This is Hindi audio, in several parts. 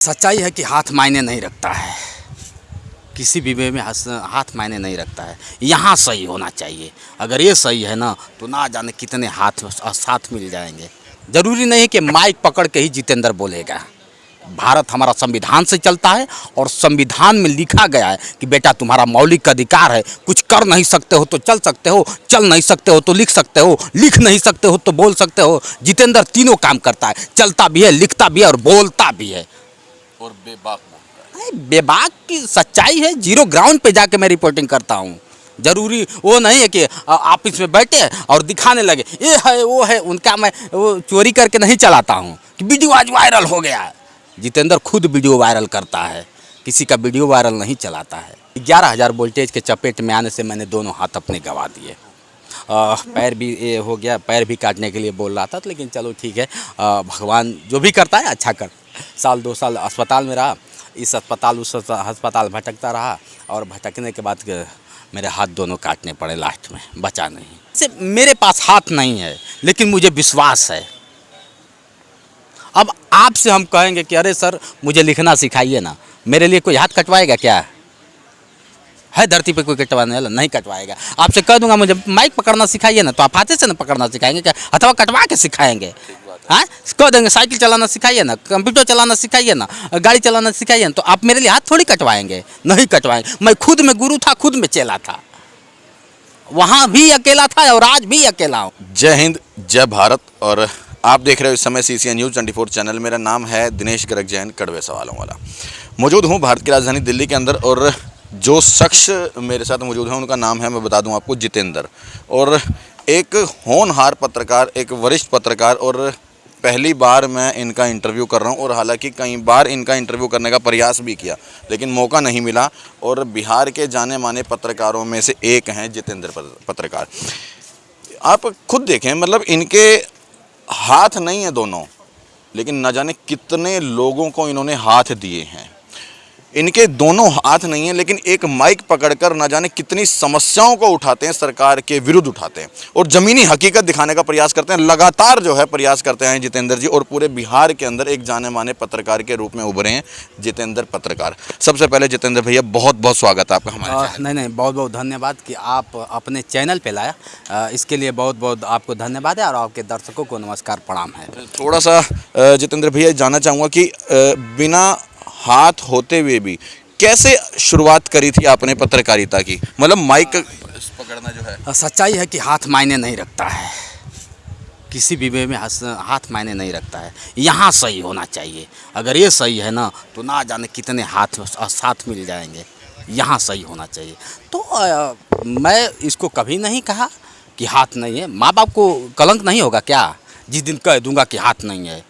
सच्चाई है कि हाथ मायने नहीं रखता है। किसी भी वे में हाथ मायने नहीं रखता है। यहाँ सही होना चाहिए। अगर ये सही है ना तो ना जाने कितने हाथ साथ मिल जाएंगे। ज़रूरी नहीं है कि माइक पकड़ के ही जितेंद्र बोलेगा। भारत हमारा संविधान से चलता है और संविधान में लिखा गया है कि बेटा तुम्हारा मौलिक अधिकार है, कुछ कर नहीं सकते हो तो चल सकते हो, चल नहीं सकते हो तो लिख सकते हो, लिख नहीं सकते हो तो बोल सकते हो। जितेंद्र तीनों काम करता है, चलता भी है, लिखता भी है और बोलता भी है। और बेबाक बोलता है। बेबाक की सच्चाई है। जीरो ग्राउंड पे जाके मैं रिपोर्टिंग करता हूँ। जरूरी वो नहीं है कि ऑफिस में बैठे और दिखाने लगे ये है वो है। उनका मैं वो चोरी करके नहीं चलाता हूँ कि वीडियो आज वायरल हो गया। जितेंद्र खुद वीडियो वायरल करता है, किसी का वीडियो वायरल नहीं चलाता है। 11,000 वोल्टेज के चपेट में आने से मैंने दोनों हाथ अपने गंवा दिए। पैर भी ये हो गया, पैर भी काटने के लिए बोल रहा था, लेकिन चलो ठीक है। भगवान जो भी करता है अच्छा कर। साल 2 साल अस्पताल में रहा, इस अस्पताल उस अस्पताल भटकता रहा और भटकने के बाद मेरे हाथ दोनों काटने पड़े। लास्ट में बचा नहीं। से मेरे पास हाथ नहीं है लेकिन मुझे विश्वास है। अब आपसे हम कहेंगे कि अरे सर मुझे लिखना सिखाइए ना, मेरे लिए कोई हाथ कटवाएगा क्या? है धरती पे कोई कटवाने वाला? नहीं कटवाएगा। आपसे कह दूंगा मुझे माइक पकड़ना सिखाइए ना, तो आप हाथे से ना पकड़ना सिखाएंगे क्या? अथवा कटवा के सिखाएंगे? हाँ, कह देंगे साइकिल चलाना सिखाइए ना, कंप्यूटर चलाना सिखाइए ना, गाड़ी चलाना सिखाइए ना, तो आप मेरे लिए हाथ थोड़ी कटवाएंगे? नहीं कटवाएंगे। मैं खुद में गुरु था, खुद में चेला था। वहाँ भी अकेला था और आज भी अकेला हूँ। जय हिंद, जय भारत। और आप देख रहे हो इस समय CCN न्यूज़ 24 चैनल। मेरा नाम है दिनेश गर्ग जैन, कड़वे सवालों वाला। मौजूद हूँ भारत की राजधानी दिल्ली के अंदर और जो शख्स मेरे साथ मौजूद हैं उनका नाम है, मैं बता दूं आपको, जितेंद्र। और एक होनहार पत्रकार, एक वरिष्ठ पत्रकार, और पहली बार मैं इनका इंटरव्यू कर रहा हूं। और हालांकि कई बार इनका इंटरव्यू करने का प्रयास भी किया लेकिन मौका नहीं मिला। और बिहार के जाने माने पत्रकारों में से एक हैं जितेंद्र पत्रकार। आप खुद देखें, मतलब इनके हाथ नहीं है दोनों, लेकिन न जाने कितने लोगों को इन्होंने हाथ दिए हैं। इनके दोनों हाथ नहीं हैं लेकिन एक माइक पकड़कर न जाने कितनी समस्याओं को उठाते हैं, सरकार के विरुद्ध उठाते हैं और ज़मीनी हकीकत दिखाने का प्रयास करते हैं। लगातार जो है प्रयास करते हैं जितेंद्र जी, और पूरे बिहार के अंदर एक जाने माने पत्रकार के रूप में उभरे हैं जितेंद्र पत्रकार। सबसे पहले जितेंद्र भैया बहुत बहुत स्वागत है आपका हमारे चैनल। नहीं, बहुत बहुत धन्यवाद कि आप अपने चैनल पे लाया। इसके लिए बहुत बहुत आपको धन्यवाद है और आपके दर्शकों को नमस्कार, प्रणाम है। थोड़ा सा जितेंद्र भैया जानना चाहूँगा कि बिना हाथ होते हुए भी कैसे शुरुआत करी थी आपने पत्रकारिता की? मतलब माइक पकड़ना जो है। सच्चाई है कि हाथ मायने नहीं रखता है। किसी भी वे में हाथ मायने नहीं रखता है। यहाँ सही होना चाहिए। अगर ये सही है ना तो ना जाने कितने हाथ साथ मिल जाएंगे। यहाँ सही होना चाहिए। तो मैं इसको कभी नहीं कहा कि हाथ नहीं है। माँ बाप को कलंक नहीं होगा क्या जिस दिन कह दूंगा कि हाथ नहीं है?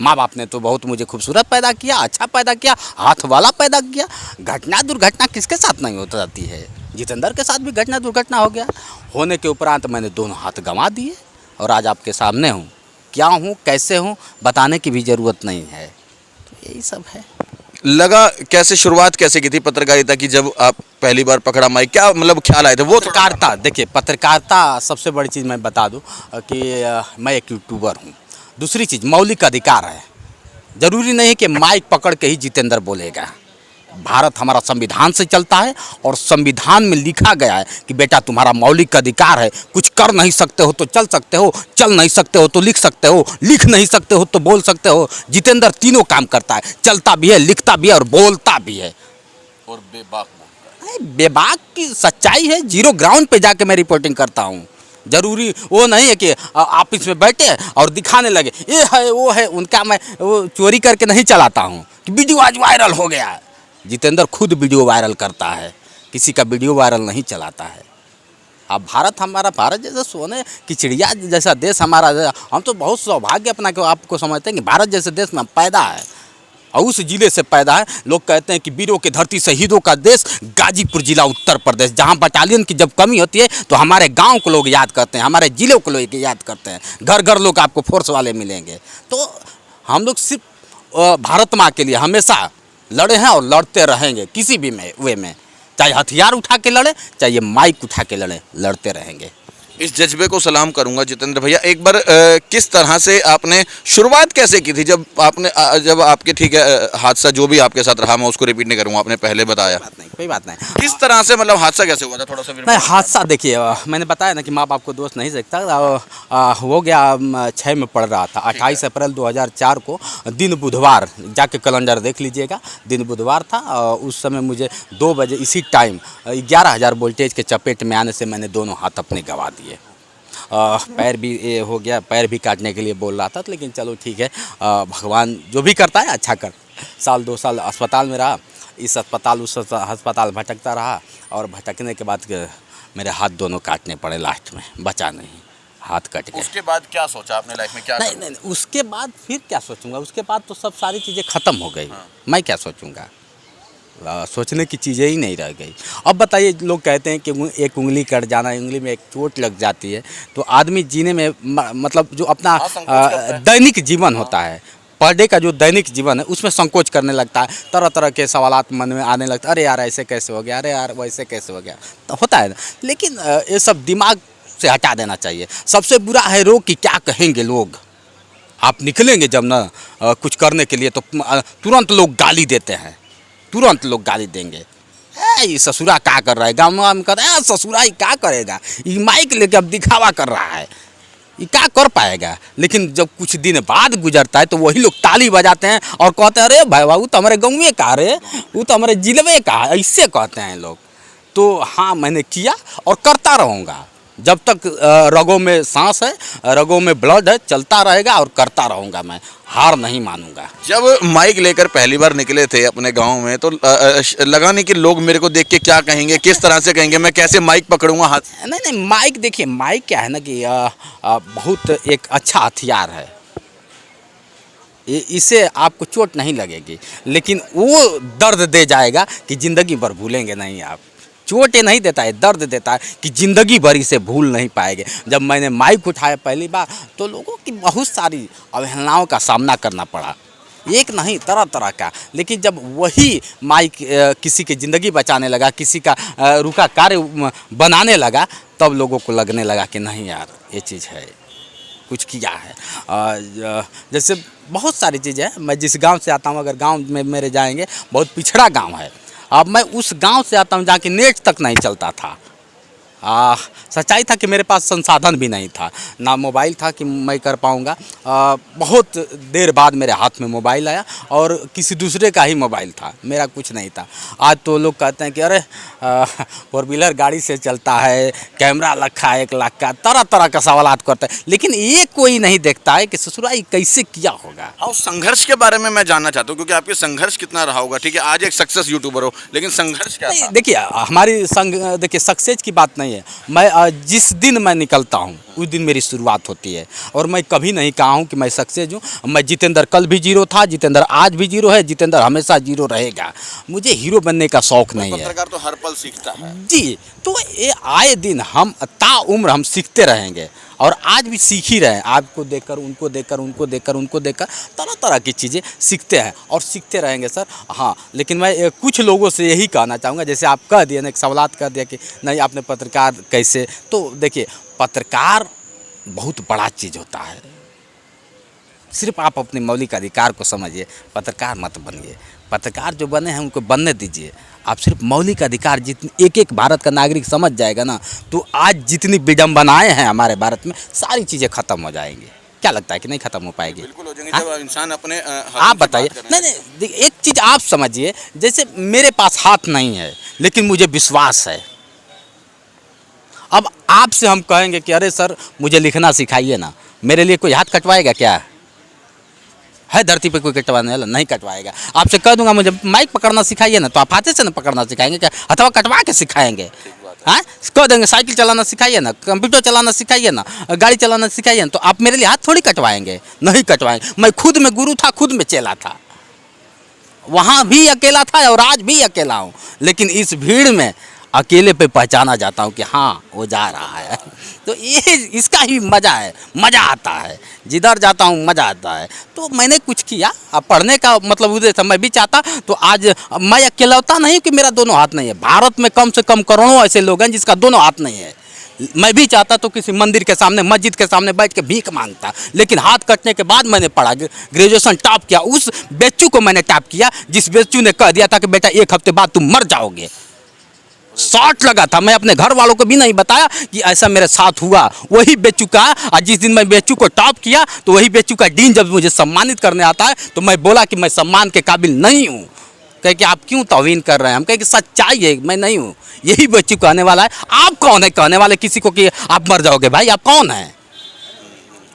माँ बाप ने तो बहुत मुझे खूबसूरत पैदा किया, अच्छा पैदा किया, हाथ वाला पैदा किया। घटना दुर्घटना किसके साथ नहीं होती जाती है? जितेंद्र के साथ भी घटना दुर्घटना हो गया। होने के उपरांत मैंने दोनों हाथ गंवा दिए और आज आपके सामने हूँ। क्या हूँ, कैसे हूँ, बताने की भी ज़रूरत नहीं है। तो यही सब है। लगा कैसे, शुरुआत कैसे की थी पत्रकारिता की? जब आप पहली बार पकड़ा माइक, क्या मतलब ख्याल आए थे? वो पत्रकारिता, देखिए पत्रकारिता सबसे बड़ी चीज़ मैं बता दूँ कि मैं एक यूट्यूबर हूँ। दूसरी चीज़ मौलिक अधिकार है। ज़रूरी नहीं है कि माइक पकड़ के ही जितेंद्र बोलेगा। भारत हमारा संविधान से चलता है और संविधान में लिखा गया है कि बेटा तुम्हारा मौलिक अधिकार है, कुछ कर नहीं सकते हो तो चल सकते हो, चल नहीं सकते हो तो लिख सकते हो, लिख नहीं सकते हो तो बोल सकते हो। जितेंद्र तीनों काम करता है, चलता भी है, लिखता भी है और बोलता भी है। और बेबाक बोलता है। बेबाक की सच्चाई है। जीरो ग्राउंड पे जाके मैं रिपोर्टिंग करता हूँ। ज़रूरी वो नहीं है कि ऑफिस में बैठे और दिखाने लगे ये है वो है। उनका मैं वो चोरी करके नहीं चलाता हूँ कि वीडियो आज वायरल हो गया। जितेंद्र खुद वीडियो वायरल करता है, किसी का वीडियो वायरल नहीं चलाता है। अब भारत जैसा सोने की चिड़िया जैसा देश हमारा, हम तो बहुत सौभाग्य अपना को आपको समझते हैं कि भारत जैसे देश में पैदा है और उस ज़िले से पैदा है। लोग कहते हैं कि वीरों की धरती शहीदों का देश गाजीपुर जिला उत्तर प्रदेश, जहां बटालियन की जब कमी होती है तो हमारे गांव को लोग याद करते हैं, हमारे ज़िलों को लोग याद करते हैं। घर घर लोग आपको फोर्स वाले मिलेंगे। तो हम लोग सिर्फ भारत माँ के लिए हमेशा लड़े हैं और लड़ते रहेंगे। किसी भी वे में, चाहे हथियार उठा के लड़े, चाहे माइक उठा के लड़े, लड़ते रहेंगे। इस जज्बे को सलाम करूंगा जितेंद्र भैया। एक बार किस तरह से आपने शुरुआत कैसे की थी जब आपने जब आपके ठीक है हादसा जो भी आपके साथ रहा मैं उसको रिपीट नहीं करूंगा, आपने पहले बताया। बात नहीं, कोई बात नहीं। किस तरह से मतलब हादसा कैसे हुआ था थोड़ा सा नहीं, हादसा देखिए मैंने बताया ना कि माँ बाप को दोस्त नहीं सकता। हो गया 6 में पढ़ रहा था, 28 अप्रैल 2004 को दिन बुधवार, जाके कैलेंडर देख लीजिएगा, दिन बुधवार था। उस समय मुझे 2 बजे इसी टाइम 11,000 वोल्टेज के चपेट में आने से मैंने दोनों हाथ अपने गंवा दिए। पैर भी ये हो गया, पैर भी काटने के लिए बोल रहा था, लेकिन चलो ठीक है, भगवान जो भी करता है अच्छा कर। साल 2 साल अस्पताल में रहा, इस अस्पताल उस अस्पताल भटकता रहा, और भटकने के बाद मेरे हाथ दोनों काटने पड़े, लास्ट में बचा नहीं, हाथ कट गए। उसके बाद क्या सोचा आपने लाइफ में क्या नहीं, नहीं नहीं, उसके बाद फिर क्या सोचूंगा, उसके बाद तो सब सारी चीज़ें ख़त्म हो गई। मैं क्या सोचूंगा, सोचने की चीज़ें ही नहीं रह गई। अब बताइए, लोग कहते हैं कि एक उंगली कट जाना, उंगली में एक चोट लग जाती है तो आदमी जीने में मतलब जो अपना दैनिक जीवन होता है, पर डे का जो दैनिक जीवन है उसमें संकोच करने लगता है, तरह तरह के सवालात मन में आने लगता है। अरे यार ऐसे कैसे हो गया, अरे यार वैसे कैसे हो गया, तो होता है ना। लेकिन ये सब दिमाग से हटा देना चाहिए। सबसे बुरा है रोग कि क्या कहेंगे लोग। आप निकलेंगे जब ना कुछ करने के लिए तो तुरंत लोग गाली देते हैं, तुरंत लोग गाली देंगे। ये ससुरा क्या कर रहा है, गाँव में कहते हैं ससुरा ही क्या करेगा, ये माइक लेके अब दिखावा कर रहा है, ये क्या कर पाएगा। लेकिन जब कुछ दिन बाद गुजरता है तो वही लोग ताली बजाते हैं और कहते हैं अरे भाई वो तो हमारे गाँव में का, रे वो तो हमारे जिले का, ऐसे कहते हैं लोग। तो हाँ, मैंने किया और करता रहूँगा जब तक रगों में सांस है, रगों में ब्लड है, चलता रहेगा और करता रहूँगा, मैं हार नहीं मानूंगा। जब माइक लेकर पहली बार निकले थे अपने गांव में तो लगा नहीं कि लोग मेरे को देख के क्या कहेंगे, किस तरह से कहेंगे, मैं कैसे माइक पकड़ूंगा हाथ? नहीं नहीं, माइक देखिए, माइक क्या है ना कि बहुत एक अच्छा हथियार है। इससे आपको चोट नहीं लगेगी, लेकिन वो दर्द दे जाएगा कि ज़िंदगी भर भूलेंगे नहीं आप। चोट ये नहीं देता है, दर्द देता है कि ज़िंदगी भर इसे भूल नहीं पाएंगे। जब मैंने माइक उठाया पहली बार तो लोगों की बहुत सारी अवहेलनाओं का सामना करना पड़ा, एक नहीं तरह तरह का। लेकिन जब वही माइक किसी की ज़िंदगी बचाने लगा, किसी का रुका कार्य बनाने लगा, तब लोगों को लगने लगा कि नहीं यार ये चीज़ है, कुछ किया है। जैसे बहुत सारी चीज़ें हैं। मैं जिस गांव से आता हूं, अगर गांव में मेरे जाएंगे, बहुत पिछड़ा गांव है। अब मैं उस गांव से आता हूं जहाँ की नेट तक नहीं चलता था। सच्चाई था कि मेरे पास संसाधन भी नहीं था, ना मोबाइल था कि मैं कर पाऊँगा। बहुत देर बाद मेरे हाथ में मोबाइल आया और किसी दूसरे का ही मोबाइल था, मेरा कुछ नहीं था। आज तो लोग कहते हैं कि अरे 4 व्हीलर गाड़ी से चलता है, कैमरा रखा है 1 लाख का, तरह तरह का सवालात करते हैं, लेकिन ये कोई नहीं देखता है कि ससुराई कैसे किया होगा। हाँ, उस संघर्ष के बारे में मैं जानना चाहता हूँ, क्योंकि आपके संघर्ष कितना रहा होगा। ठीक है, आज एक सक्सेस यूट्यूबर हो, लेकिन संघर्ष क्या था? देखिए, हमारी देखिए सक्सेस की बात नहीं है। मैं जिस दिन मैं निकलता हूँ उस दिन मेरी शुरुआत होती है, और मैं कभी नहीं कहा हूँ कि मैं सक्सेस हूँ। मैं जितेंद्र कल भी 0 था, जितेंद्र आज भी 0 है, जितेंद्र हमेशा 0 रहेगा। मुझे हीरो बनने का शौक नहीं है। पत्रकार तो हर पल सीखता है जी, तो ये आए दिन हम ताउम्र हम सीखते रहेंगे, और आज भी सीख ही रहे हैं। आपको देखकर, उनको देखकर, उनको देखकर, उनको देखकर तरह तरह की चीज़ें सीखते हैं और सीखते रहेंगे सर। हाँ, लेकिन मैं कुछ लोगों से यही कहना चाहूँगा, जैसे आप कह दिए ना, एक सवालात कर दिया कि नहीं आपने पत्रकार कैसे, तो देखिए पत्रकार बहुत बड़ा चीज़ होता है। सिर्फ आप अपने मौलिक अधिकार को समझिए, पत्रकार मत बनिए। पत्रकार जो बने हैं उनको बनने दीजिए। आप सिर्फ मौलिक अधिकार जितनी एक भारत का नागरिक समझ जाएगा ना, तो आज जितनी विडंबनाएं हैं हमारे भारत में, सारी चीज़ें खत्म हो जाएंगी। क्या लगता है कि नहीं खत्म हो पाएगी? बिल्कुल हो जाएंगे जब इंसान अपने आप बताइए। नहीं नहीं, एक चीज़ आप समझिए, जैसे मेरे पास हाथ नहीं है लेकिन मुझे विश्वास है। अब आपसे हम कहेंगे कि अरे सर मुझे लिखना सिखाइए ना, मेरे लिए कोई हाथ कटवाएगा क्या? है धरती पे कोई कटवाने वाला? नहीं कटवाएगा। आपसे कह दूंगा मुझे माइक पकड़ना सिखाइए ना, तो आप हाथे से ना पकड़ना सिखाएंगे क्या, अथवा कटवा के सिखाएंगे? हाँ, कह देंगे साइकिल चलाना सिखाइए ना, कंप्यूटर चलाना सिखाइए ना, गाड़ी चलाना सिखाइए ना, तो आप मेरे लिए हाथ थोड़ी कटवाएंगे? नहीं कटवाएंगे। मैं खुद में गुरु था, खुद में चेला था, वहाँ भी अकेला था और आज भी अकेला हूँ। लेकिन इस भीड़ में अकेले पे पहचाना जाता हूँ कि हाँ वो जा रहा है। तो ये इसका ही मज़ा है, मज़ा आता है, जिधर जाता हूँ मज़ा आता है। तो मैंने कुछ किया। अब पढ़ने का मतलब उद्देश्य मैं भी चाहता, तो आज मैं अकेलौता नहीं कि मेरा दोनों हाथ नहीं है। भारत में कम से कम करोड़ों ऐसे लोग हैं जिसका दोनों हाथ नहीं है। मैं भी चाहता तो किसी मंदिर के सामने, मस्जिद के सामने बैठ के भीख मांगता, लेकिन हाथ कटने के बाद मैंने पढ़ा, ग्रेजुएशन टॉप किया। उस बेचू को मैंने टॉप किया जिस बेचू ने कह दिया था कि बेटा 1 हफ्ते बाद तुम मर जाओगे। शॉट लगा था, मैं अपने घर वालों को भी नहीं बताया कि ऐसा मेरे साथ हुआ। वही बेचू का, और जिस दिन मैं बेचू को टॉप किया तो वही बेचू का डीन जब मुझे सम्मानित करने आता है तो मैं बोला कि मैं सम्मान के काबिल नहीं हूँ। कहे कि आप क्यों तौहीन कर रहे हैं? हम कहे कि सच्चाई है, मैं नहीं हूँ। यही बेचू कहने वाला है। आप कौन है कहने वाले किसी को कि आप मर जाओगे? भाई आप कौन हैं?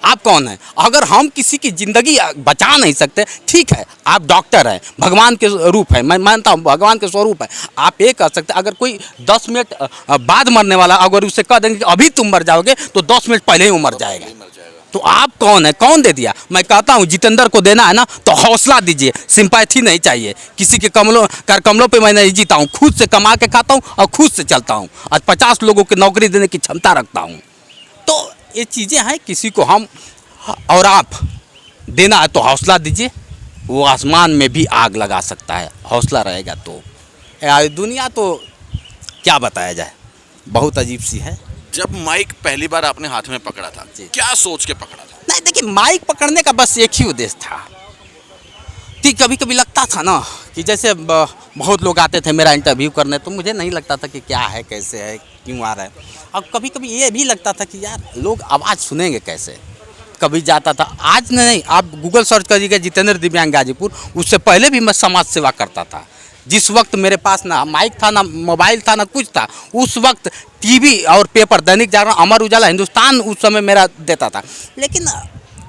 आप कौन हैं? अगर हम किसी की ज़िंदगी बचा नहीं सकते, ठीक है, आप डॉक्टर हैं, भगवान के रूप है, मैं मानता हूँ भगवान के स्वरूप है, आप ये कह सकते। अगर कोई 10 मिनट बाद मरने वाला, अगर उससे कह देंगे कि अभी तुम मर जाओगे, तो 10 मिनट पहले ही वो मर जाएगा। तो आप कौन है? कौन दे दिया? मैं कहता हूँ जितेंद्र को देना है ना तो हौसला दीजिए, सिंपैथी नहीं चाहिए। किसी के कमलों पे मैं नहीं जीता हूँ, खुद से कमा के खाता हूँ और खुद से चलता हूँ। आज 50 लोगों की नौकरी देने की क्षमता रखता हूँ। तो ये चीज़ें हैं, किसी को हम और आप देना है तो हौसला दीजिए। वो आसमान में भी आग लगा सकता है, हौसला रहेगा तो। दुनिया तो क्या बताया जाए, बहुत अजीब सी है। जब माइक पहली बार आपने हाथ में पकड़ा था, क्या सोच के पकड़ा था? नहीं देखिए, माइक पकड़ने का बस एक ही उद्देश्य था कि कभी कभी लगता था ना कि जैसे बहुत लोग आते थे मेरा इंटरव्यू करने, तो मुझे नहीं लगता था कि क्या है, कैसे है, क्यों आ रहा है। और कभी कभी ये भी लगता था कि यार लोग आवाज़ सुनेंगे कैसे। कभी जाता था, आज नहीं, आप गूगल सर्च करिएगा जितेंद्र दिव्यांग गाजीपुर, उससे पहले भी मैं समाज सेवा करता था। जिस वक्त मेरे पास ना माइक था, ना मोबाइल था, ना कुछ था, उस वक्त टीवी और पेपर, दैनिक जागरण, अमर उजाला, हिंदुस्तान उस समय मेरा देता था। लेकिन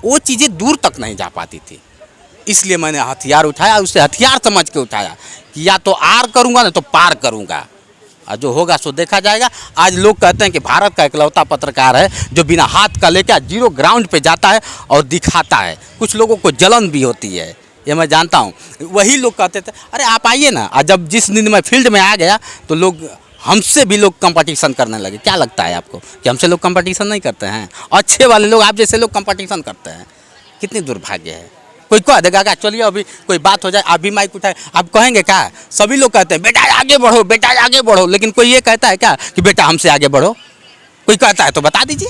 वो चीज़ें दूर तक नहीं जा पाती थी, इसलिए मैंने हथियार उठाया, उसे हथियार समझ के उठाया कि या तो आर करूँगा ना तो पार करूँगा, और जो होगा सो देखा जाएगा। आज लोग कहते हैं कि भारत का इकलौता पत्रकार है जो बिना हाथ का लेकर जीरो ग्राउंड पे जाता है और दिखाता है। कुछ लोगों को जलन भी होती है, ये मैं जानता हूँ। वही लोग कहते थे अरे आप आइए ना, और जब जिस दिन मैं फील्ड में आ गया तो लोग हमसे भी लोग कंपटीशन करने लगे। क्या लगता है आपको कि हमसे लोग कंपटीशन नहीं करते हैं? अच्छे वाले लोग, आप जैसे लोग कंपटीशन करते हैं। कितनी दुर्भाग्य है। कोई कह देगा क्या चलिए अभी कोई बात हो जाए, आप भी माइक उठाए, आप कहेंगे क्या? सभी लोग कहते हैं बेटा आगे बढ़ो, बेटा आगे बढ़ो, लेकिन कोई ये कहता है क्या कि बेटा हमसे आगे बढ़ो? कोई कहता है तो बता दीजिए।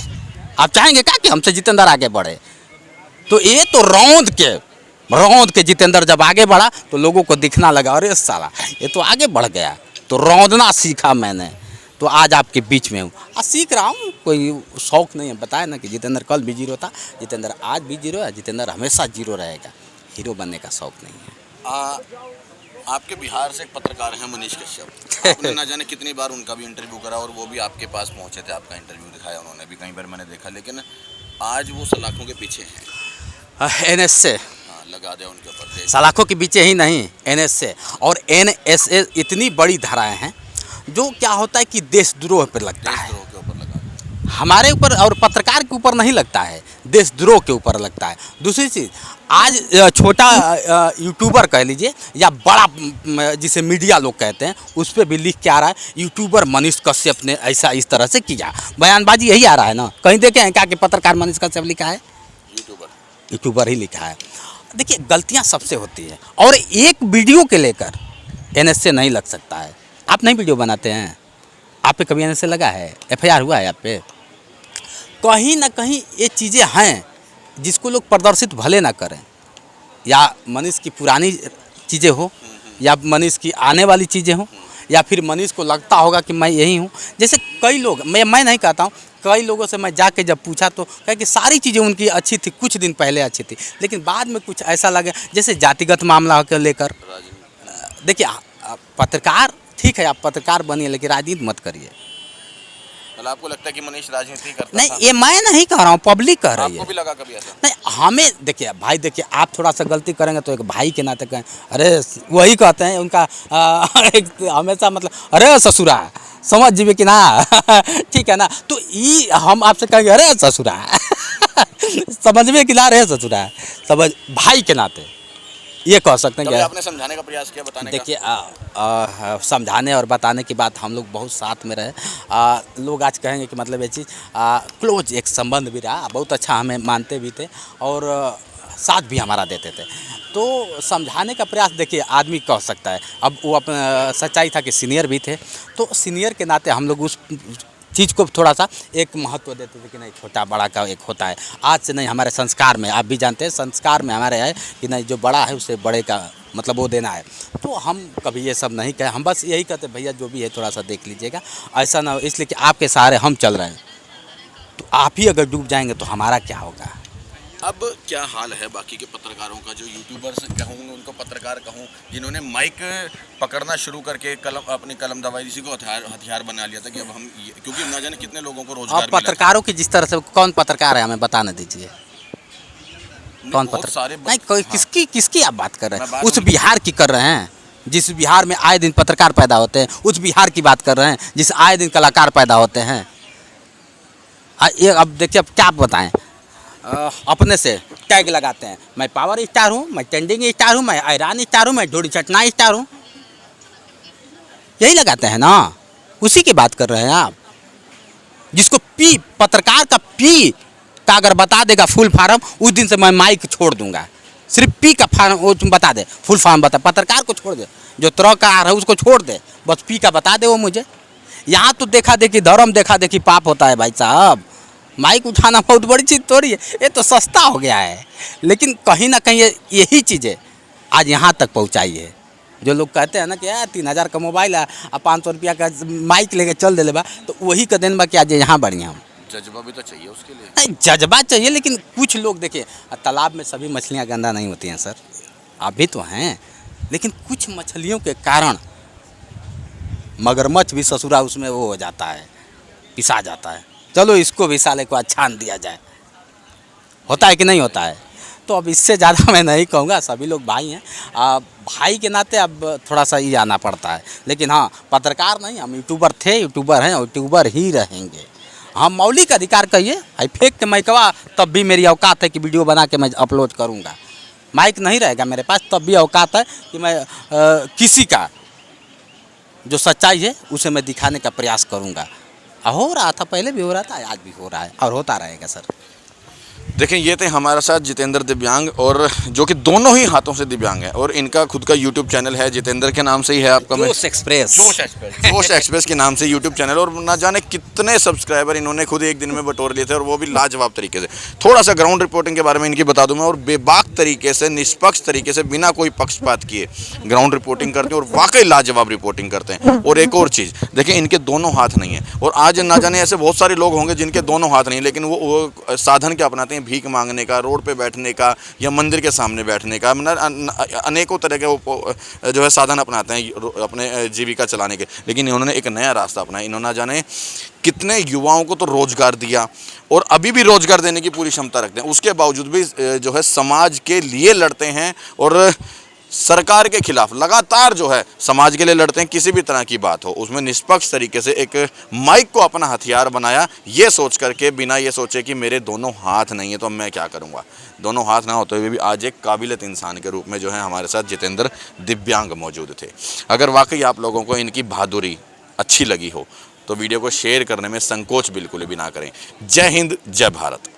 आप चाहेंगे क्या कि हमसे जितेंद्र आगे बढ़े? तो ये तो रौंद के जितेंद्र जब आगे बढ़ा तो लोगों को दिखना लगा अरे साला ये तो आगे बढ़ गया, तो रौंदना सीखा मैंने, तो आज आपके बीच में हूँ, सीख रहा हूँ। कोई शौक़ नहीं है, बताया ना कि जितेंद्र कल भी जीरो था, जितेंद्र आज भी जीरो है, जितेंद्र हमेशा जीरो रहेगा। हीरो बनने का शौक़ नहीं है। आपके बिहार से एक पत्रकार हैं मनीष कश्यप, आपने ना जाने कितनी बार उनका भी इंटरव्यू करा और वो भी आपके पास पहुंचे थे, आपका इंटरव्यू दिखाया उन्होंने भी, कई बार मैंने देखा, लेकिन आज वो सलाखों के पीछे हैं। NS से लगा दिया उनके ऊपर, सलाखों के पीछे ही नहीं, NS से। और NSA इतनी बड़ी धाराएं हैं जो क्या होता है कि देशद्रोह पर लगता है, देशद्रोह के ऊपर लगा, हमारे ऊपर और पत्रकार के ऊपर नहीं लगता है, देशद्रोह के ऊपर लगता है। दूसरी चीज़, आज छोटा यूट्यूबर कह लीजिए या बड़ा जिसे मीडिया लोग कहते हैं, उस पर भी लिख के आ रहा है यूट्यूबर मनीष कश्यप ने ऐसा इस तरह से किया। बयानबाजी यही आ रहा है ना, कहीं देखे हैं क्या कि पत्रकार मनीष कश्यप लिखा है? यूट्यूबर ही लिखा है। देखिए गलतियां सबसे होती है, और एक वीडियो के लेकर NSA नहीं लग सकता है। आप नहीं वीडियो बनाते हैं, आप पे कभी NSA लगा है? FIR हुआ है आप पे? कहीं ना कहीं ये चीज़ें हैं जिसको लोग प्रदर्शित भले ना करें, या मनीष की पुरानी चीज़ें हो या मनीष की आने वाली चीज़ें हो, या फिर मनीष को लगता होगा कि मैं यही हूँ। जैसे कई लोग, मैं नहीं कहता हूँ, कई लोगों से मैं जाके जब पूछा तो कहे कि सारी चीज़ें उनकी अच्छी थी, कुछ दिन पहले अच्छी थी, लेकिन बाद में कुछ ऐसा लगे जैसे जातिगत मामला को लेकर। देखिए पत्रकार ठीक है, आप पत्रकार बनिए, लेकिन राजनीति मत करिए। आपको लगता है कि मनीष राजनीति करता नहीं था? ये मैं नहीं कह रहा हूँ, पब्लिक कह रही है। आपको भी लगा कभी ऐसा? नहीं, हमें देखिए भाई, देखिए आप थोड़ा सा गलती करेंगे तो एक भाई के नाते कहें अरे, वही कहते हैं उनका हमेशा मतलब अरे ससुरा, समझ जीवे कि ना ठीक है ना। तो ये हम आपसे कहेंगे अरे ससुरा समझ में कि ना रहे ससुरा, समझ भाई के नाते ये कह सकते हैं कि आपने समझाने का प्रयास किया, बताने का? देखिए समझाने और बताने की बात हम लोग बहुत साथ में रहे। लोग आज कहेंगे कि मतलब ये चीज़ क्लोज एक संबंध भी रहा, बहुत अच्छा हमें मानते भी थे और साथ भी हमारा देते थे। तो समझाने का प्रयास देखिए आदमी कह सकता है। अब वो अपना सच्चाई था कि सीनियर भी थे, तो सीनियर के नाते हम लोग उस चीज़ को थोड़ा सा एक महत्व देते थे कि नहीं छोटा बड़ा का एक होता है। आज से नहीं, हमारे संस्कार में, आप भी जानते हैं संस्कार में हमारे है कि नहीं जो बड़ा है उसे बड़े का मतलब वो देना है। तो हम कभी ये सब नहीं कहे, हम बस यही कहते भैया जो भी है थोड़ा सा देख लीजिएगा, ऐसा ना हो इसलिए कि आपके सहारे हम चल रहे हैं, तो आप ही अगर डूब जाएंगे तो हमारा क्या होगा। अब क्या हाल है बाकी के पत्रकारों का, जो यूट्यूबर्स कहूँ उनको पत्रकार कहूँ, जिन्होंने माइक पकड़ना शुरू करके अपनी कलम दबाई, इसी को हथियार बना लिया था कि अब हम क्योंकि ना जाने कितने लोगों को रोजगार अब पत्रकारों की जिस तरह से, कौन पत्रकार है हमें बताने दीजिए, कौन पत्रकार नहीं, कोई किसकी आप बात कर रहे हैं। उस बिहार की कर रहे हैं जिस बिहार में आए दिन पत्रकार पैदा होते हैं, उस बिहार की बात कर रहे हैं जिस आए दिन कलाकार पैदा होते हैं। ये अब देखिए अब क्या बताएं, अपने से टैग लगाते हैं, मैं पावर स्टार हूँ, मैं ट्रेंडिंग स्टार हूँ, मैं आयरान स्टार हूँ, मैं ढोड़ी चटना स्टार हूँ, यही लगाते हैं ना, उसी की बात कर रहे हैं आप। जिसको पी पत्रकार का पी का अगर बता देगा फुल फार्म, उस दिन से मैं माइक छोड़ दूंगा। सिर्फ पी का फार्म वो तुम बता दे, फुल फार्म बता, पत्रकार को छोड़ दे, जो कार है उसको छोड़ दे, बस पी का बता दे वो मुझे। यहाँ तो देखा देखी धर्म, देखा देखी पाप होता है भाई साहब। माइक उठाना बहुत बड़ी चीज़ थोड़ी है, ये तो सस्ता हो गया है, लेकिन कहीं ना कहीं यही चीज़ें आज यहाँ तक पहुँचाई है। जो लोग कहते हैं ना कि यार 3000 का मोबाइल है और 500 रुपया का माइक लेके चल दे बा, तो वही का दिन बा कि आज यहाँ बढ़िया हम। जज्बा भी तो चाहिए उसके लिए। नहीं जज्बा चाहिए, लेकिन कुछ लोग देखिए, तालाब में सभी मछलियाँ गंदा नहीं होती हैं सर, आप भी तो हैं, लेकिन कुछ मछलियों के कारण मगरमच्छ भी ससुरा उसमें वो हो जाता है, पिसा जाता है। चलो इसको भी साले को छान दिया जाए, होता है कि नहीं होता है। तो अब इससे ज़्यादा मैं नहीं कहूँगा, सभी लोग भाई हैं, भाई के नाते अब थोड़ा सा ये आना पड़ता है। लेकिन हाँ, पत्रकार नहीं, हम यूट्यूबर थे, यूट्यूबर हैं, यूट्यूबर ही रहेंगे। हम मौलिक अधिकार कहिए, आई फेंक के माइकवा तब भी मेरी औकात है कि वीडियो बना के मैं अपलोड करूँगा। माइक नहीं रहेगा मेरे पास तब भी औकात है कि मैं किसी का जो सच्चाई है उसे मैं दिखाने का प्रयास करूँगा। हो रहा था, पहले भी हो रहा था, आज भी हो रहा है और होता रहेगा सर। देखें, ये थे हमारे साथ जितेंद्र दिव्यांग, और जो कि दोनों ही हाथों से दिव्यांग है, और इनका खुद का यूट्यूब चैनल है, जितेंद्र के नाम से ही है आपका, जोश एक्सप्रेस, जोश एक्सप्रेस के नाम से यूट्यूब चैनल, और ना जाने कितने सब्सक्राइबर इन्होंने खुद एक दिन में बटोर लिए थे, और वो भी लाजवाब तरीके से। थोड़ा सा ग्राउंड रिपोर्टिंग के बारे में इनकी बता दूं मैं, और बेबाक तरीके से, निष्पक्ष तरीके से, बिना कोई पक्षपात किए ग्राउंड रिपोर्टिंग करते हैं, और वाकई लाजवाब रिपोर्टिंग करते हैं। और एक और चीज़ देखिए, इनके दोनों हाथ नहीं है, और आज ना जाने ऐसे बहुत सारे लोग होंगे जिनके दोनों हाथ नहीं, लेकिन वो साधन क्या अपनाते हैं, भीख मांगने का, रोड पे बैठने का, या मंदिर के सामने बैठने का, अनेकों तरह के जो है साधन अपनाते हैं अपने जीविका चलाने के। लेकिन इन्होंने एक नया रास्ता अपनाया, इन्होंने ना जाने कितने युवाओं को तो रोजगार दिया, और अभी भी रोजगार देने की पूरी क्षमता रखते हैं। उसके बावजूद भी जो है समाज के लिए लड़ते हैं, और सरकार के खिलाफ लगातार जो है समाज के लिए लड़ते हैं। किसी भी तरह की बात हो उसमें निष्पक्ष तरीके से एक माइक को अपना हथियार बनाया, ये सोच करके, बिना ये सोचे कि मेरे दोनों हाथ नहीं है तो मैं क्या करूँगा। दोनों हाथ ना होते हुए भी आज एक काबिलियत इंसान के रूप में जो है हमारे साथ जितेंद्र दिव्यांग मौजूद थे। अगर वाकई आप लोगों को इनकी बहादुरी अच्छी लगी हो तो वीडियो को शेयर करने में संकोच बिल्कुल भी ना करें। जय हिंद, जय भारत।